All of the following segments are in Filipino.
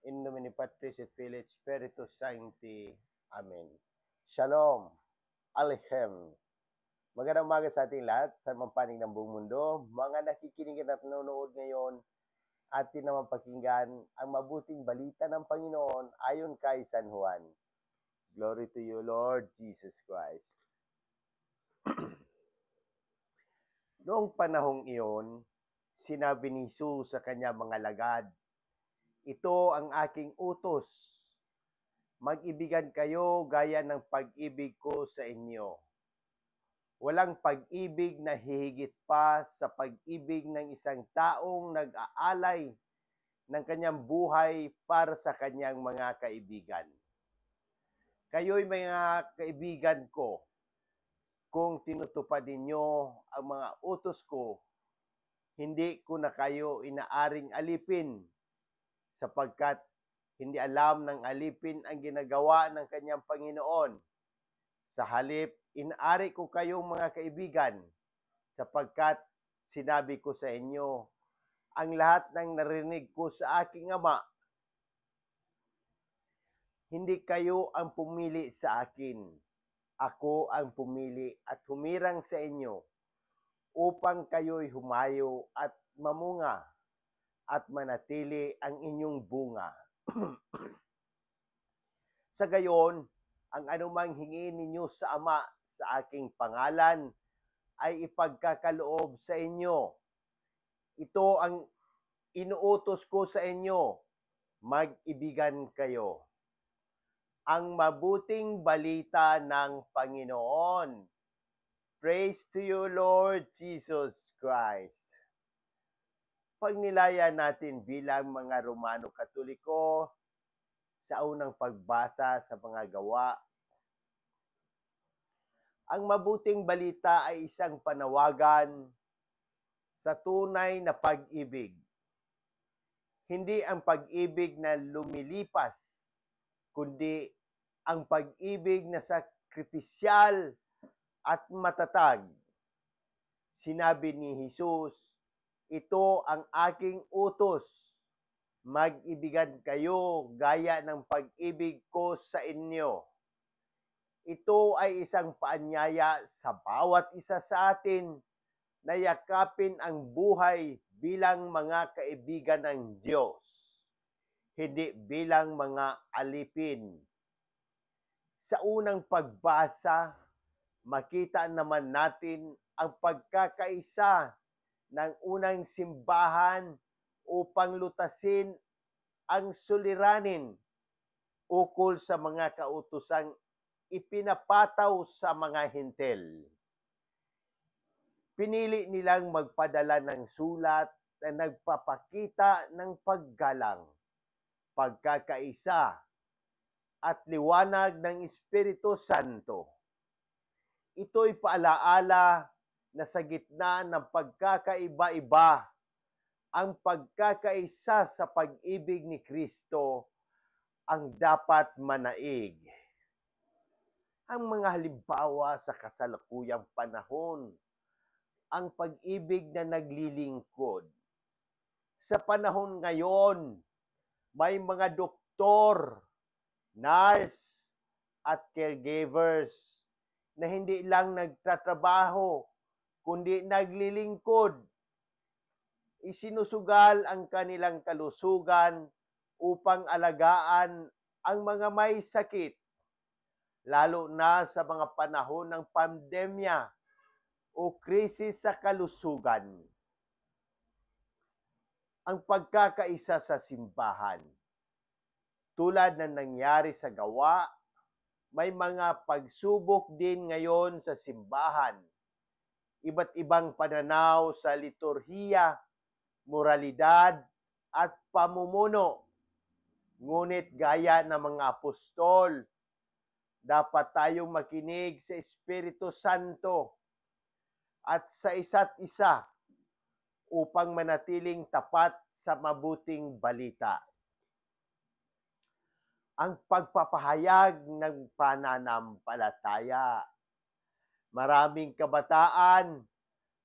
In nomine Patris et Filii et Spiritus Sancti. Amen. Shalom. Aleichem. Magandang umaga sa ating lahat, sa mampanig ng buong mundo. Mga nakikinig at nanonood ngayon, atin naman pakinggan ang mabuting balita ng Panginoon ayon kay San Juan. Glory to you, Lord Jesus Christ. Noong panahong iyon, sinabi ni Jesus sa kanyang mga lagad, "Ito ang aking utos. Mag-ibigan kayo gaya ng pag-ibig ko sa inyo. Walang pag-ibig na hihigit pa sa pag-ibig ng isang taong nag-aalay ng kanyang buhay para sa kanyang mga kaibigan. Kayo'y mga kaibigan ko kung tinutupad ninyo ang mga utos ko. Hindi ko na kayo inaaring alipin sapagkat hindi alam ng alipin ang ginagawa ng kanyang Panginoon. Sa halip, inaari ko kayong mga kaibigan sapagkat sinabi ko sa inyo ang lahat ng narinig ko sa aking Ama. Hindi kayo ang pumili sa akin. Ako ang pumili at humirang sa inyo upang kayo'y humayo at mamunga at manatili ang inyong bunga. Sa gayon, ang anumang hingin ninyo sa Ama sa aking pangalan ay ipagkakaloob sa inyo. Ito ang inuutos ko sa inyo, mag-ibigan kayo." Ang mabuting balita ng Panginoon. Praise to you, Lord Jesus Christ. Pagnilaya natin bilang mga Romano Katoliko sa unang pagbasa sa mga gawa. Ang mabuting balita ay isang panawagan sa tunay na pag-ibig. Hindi ang pag-ibig na lumilipas, kundi ang pag-ibig na sakripisyal at matatag. Sinabi ni Jesus, "Ito ang aking utos. Mag-ibigan kayo gaya ng pag-ibig ko sa inyo." Ito ay isang paanyaya sa bawat isa sa atin na yakapin ang buhay bilang mga kaibigan ng Diyos, hindi bilang mga alipin. Sa unang pagbasa, makita naman natin ang pagkakaisa ng unang simbahan upang lutasin ang suliranin ukol sa mga kautosang ipinapataw sa mga hintil. Pinili nilang magpadala ng sulat na nagpapakita ng paggalang, pagkakaisa, at liwanag ng Espiritu Santo. Ito'y paalaala na sa gitna ng pagkakaiba-iba, ang pagkakaisa sa pag-ibig ni Kristo ang dapat manaig. Ang mga halimbawa sa kasalukuyang panahon, ang pag-ibig na naglilingkod. Sa panahon ngayon, may mga doktor, nurse, at caregivers na hindi lang nagtatrabaho, kundi naglilingkod. Isinusugal ang kanilang kalusugan upang alagaan ang mga may sakit, lalo na sa mga panahon ng pandemya o krisis sa kalusugan. Ang pagkakaisa sa simbahan. Tulad ng nangyari sa gawa, may mga pagsubok din ngayon sa simbahan. Iba't ibang pananaw sa liturhiya, moralidad, at pamumuno. Ngunit gaya ng mga apostol, dapat tayong makinig sa Espiritu Santo at sa isa't isa upang manatiling tapat sa mabuting balita. Ang pagpapahayag ng pananampalataya. Maraming kabataan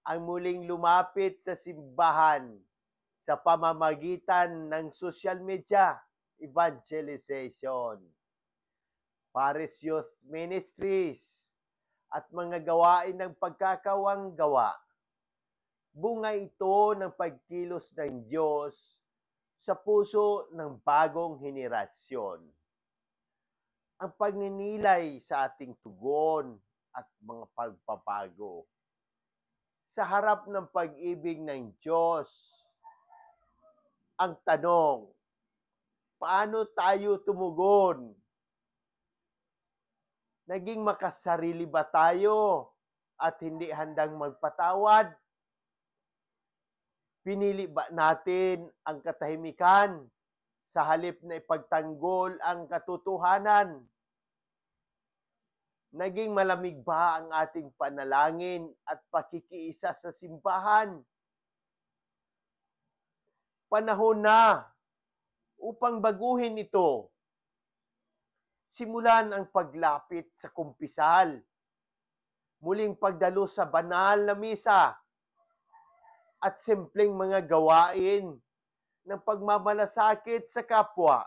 ang muling lumapit sa simbahan sa pamamagitan ng social media, evangelization, Paris Youth Ministries, at mga gawain ng pagkakawang gawa. Bunga ito ng pagkilos ng Diyos sa puso ng bagong henerasyon. Ang pagninilay sa ating tugon at mga pagpapago. Sa harap ng pag-ibig ng Diyos, ang tanong, paano tayo tumugon? Naging makasarili ba tayo at hindi handang magpatawad? Pinili ba natin ang katahimikan sa halip na ipagtanggol ang katotohanan? Naging malamig ba ang ating panalangin at pakikiisa sa simbahan? Panahon na upang baguhin ito. Simulan ang paglapit sa kumpisal. Muling pagdalo sa banal na misa at simpleng mga gawain ng pagmamalasakit sa kapwa.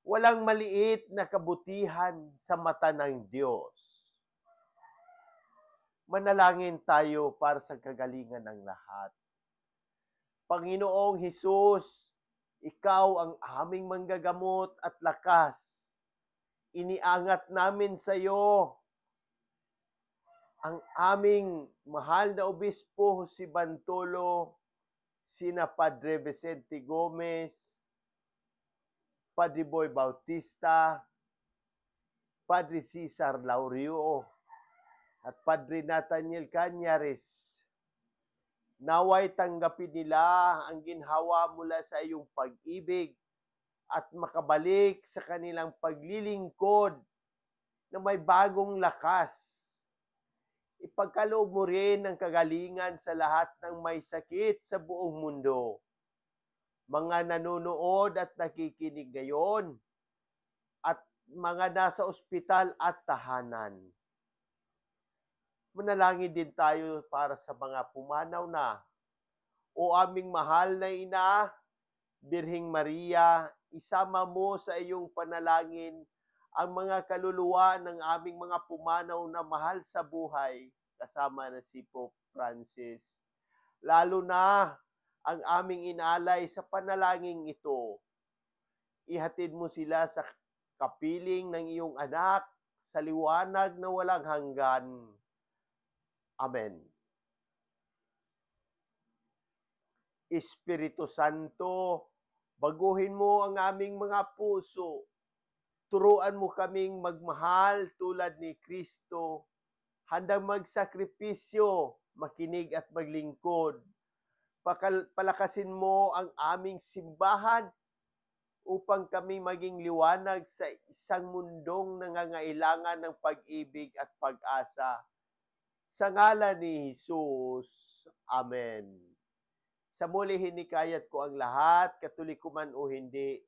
Walang maliit na kabutihan sa mata ng Diyos. Manalangin tayo para sa kagalingan ng lahat. Panginoong Hesus, Ikaw ang aming manggagamot at lakas. Iniangat namin sa iyo ang aming mahal na Obispo si Bantolo, sina Padre Vicente Gomez, Padre Boy Bautista, Padre Cesar Laurio, at Padre Nathaniel Cañares. Naway tanggapin nila ang ginhawa mula sa iyong pag-ibig at makabalik sa kanilang paglilingkod na may bagong lakas. Ipagkaloob mo rin ang kagalingan sa lahat ng may sakit sa buong mundo. Mga nanonood at nakikinig ngayon at mga nasa ospital at tahanan. Manalangin din tayo para sa mga pumanaw na. O aming mahal na ina, Birheng Maria, isama mo sa iyong panalangin ang mga kaluluwa ng aming mga pumanaw na mahal sa buhay, kasama na si Pope Francis. Lalo na ang aming inalay sa panalangin ito. Ihatid mo sila sa kapiling ng iyong anak sa liwanag na walang hanggan. Amen. Espiritu Santo, baguhin mo ang aming mga puso. Turuan mo kaming magmahal tulad ni Kristo, handang magsakripisyo, makinig at maglingkod. Palakasin mo ang aming simbahan upang kami maging liwanag sa isang mundong nangangailangan ng pag-ibig at pag-asa. Sa ngalan ni Jesus. Amen. Sa muli hinikayat ko ang lahat, Katoliko man o hindi,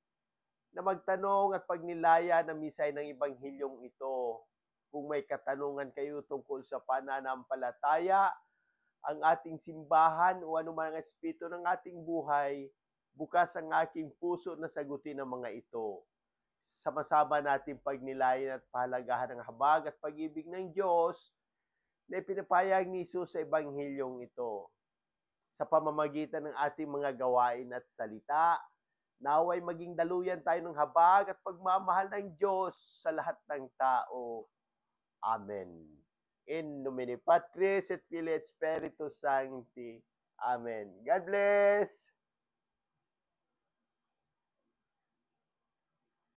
na magtanong at pagnilaya ng misay ng Ebanghilyong ito. Kung may katanungan kayo tungkol sa pananampalataya, ang ating simbahan o anumang espiritu ng ating buhay, bukas ang aking puso na sagutin ang mga ito. Sama-sama natin pagnilayan at pahalagahan ng habag at pag-ibig ng Diyos na ipinapahayag ni Jesus sa Ebanghilyong ito. Sa pamamagitan ng ating mga gawain at salita, naway maging daluyan tayo ng habag at pagmamahal ng Diyos sa lahat ng tao. Amen. In nomine Patris et Filii et Spiritus Sancti. Amen. God bless!